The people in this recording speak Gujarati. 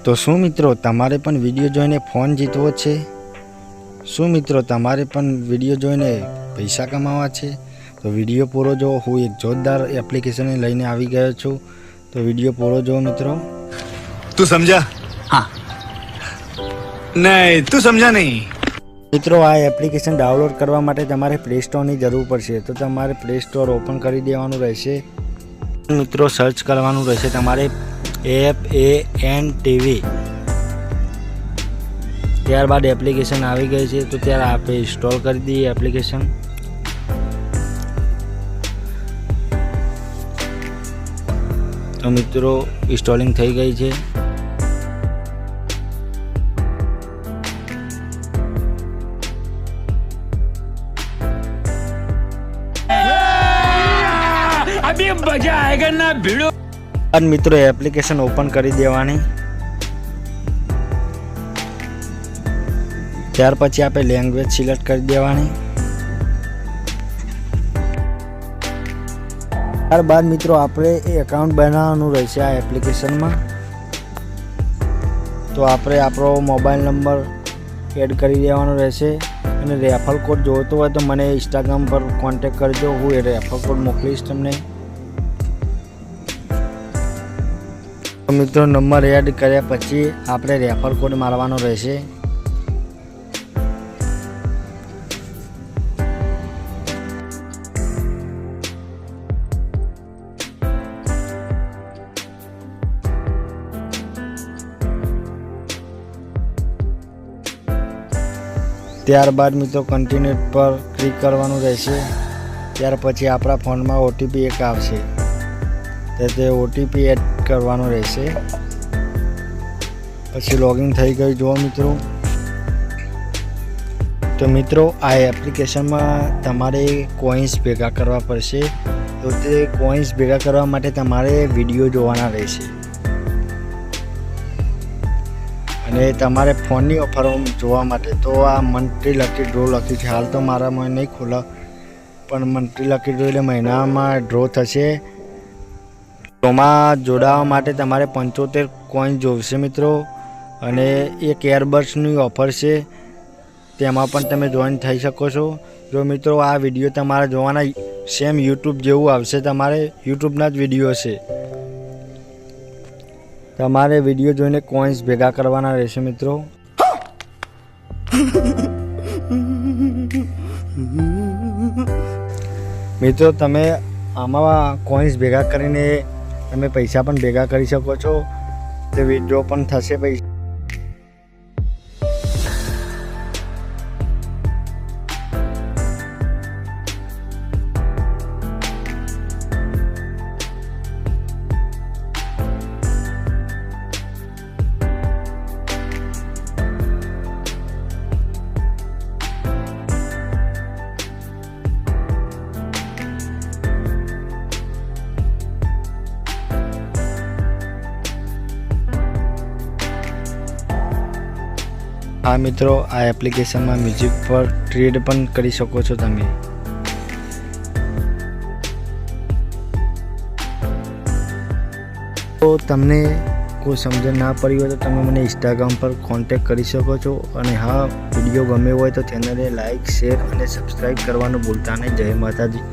તો શું મિત્રો તમારે પણ વિડીયો જોઈને ફોન જીતવો છે? શું મિત્રો તમારે પણ વિડીયો જોઈને પૈસા કમાવા છે? તો વિડીયો પૂરો જો, હું એક જોરદાર એપ્લિકેશન લઈને આવી ગયો છું, તો વિડીયો પૂરો જો મિત્રો. તું સમજા? હા. નહીં, તું સમજા નહીં. મિત્રો આ એપ્લિકેશન ડાઉનલોડ કરવા માટે તમારે પ્લે સ્ટોરની જરૂર પડશે. તો તમારે પ્લે સ્ટોર ઓપન કરી દેવાનું રહેશે. મિત્રો સર્ચ કરવાનું રહેશે તમારે FANTV. ત્યારબાદ એપ્લિકેશન આવી ગઈ છે, તો ત્યારે આપણે ઇન્સ્ટોલ કરી દઈએ એપ્લિકેશન. તો મિત્રો ઇન્સ્ટોલિંગ થઈ ગઈ છે. अभी मजा आएगा ना भिड़ो. અને મિત્રો એપ્લિકેશન ઓપન કરી દેવાની. ત્યાર પછી આપણે લેંગ્વેજ સિલેક્ટ કરી દેવાની. ત્યારબાદ મિત્રો આપણે એકાઉન્ટ બનાવવાનું રહેશે આ એપ્લિકેશનમાં. તો આપણે આપણો મોબાઈલ નંબર એડ કરી દેવાનો રહેશે. અને રેફર કોડ જોઈતો હોય તો મને ઇન્સ્ટાગ્રામ પર કોન્ટેક્ટ કરજો, હું એ રેફર કોડ મોકલીશ તમને. તો મિત્રો નંબર એડ કર્યા પછી આપણે રેફર કોડ મારવાનો રહેશે. ત્યારબાદ મિત્રો કન્ટિન્યુ પર ક્લિક કરવાનું રહેશે. ત્યાર પછી આપણા ફોનમાં ઓટીપી એક આવશે, તો તે ઓટીપી એડ કરવાનો રહેશે. પછી લોગિન થઈ ગયું જુઓ મિત્રો. તો મિત્રો આ એપ્લિકેશનમાં તમારે કોઈન્સ ભેગા કરવા પડશે. તો તે કોઈન્સ ભેગા કરવા માટે તમારે વિડીયો જોવાના રહેશે. અને તમારે ફોનની ઓફર જોવા માટે તો આ મંથલી લકી ડ્રો લખ્યું છે. હાલ તો મારામાં નહીં ખોલે, પણ મંથલી લકી ડ્રો એટલે મહિનામાં ડ્રો થશે. ડ્રોમાં જોડાવા માટે તમારે 75 કોઈન જોઈશે મિત્રો. અને એક એરબડ્સની ઓફર છે, તેમાં પણ તમે જોઈન થઈ શકો છો. જો મિત્રો આ વિડીયો તમારે જોવાના સેમ યુટ્યુબ જેવું આવશે, તમારે યુટ્યુબના જ વિડીયો છે. તમારે વિડીયો જોઈને કોઈન્સ ભેગા કરવાના રહેશે મિત્રો. મિત્રો તમે આમાં કોઈન્સ ભેગા કરીને તમે પૈસા પણ ભેગા કરી શકો છો. તે વિડ્રો પણ થશે પૈસા. હા મિત્રો આ એપ્લિકેશનમાં મ્યુઝિક પર ટ્રેડ પણ કરી શકો છો તમે. તો તમને કોઈ સમજણ ના પડી હોય તો તમે મને ઇન્સ્ટાગ્રામ પર કોન્ટેક્ટ કરી શકો છો. અને હા, વિડીયો ગમ્યો હોય તો ચેનલને લાઇક, શેર અને સબસ્ક્રાઈબ કરવાનું ભૂલતા નહીં. જય માતાજી.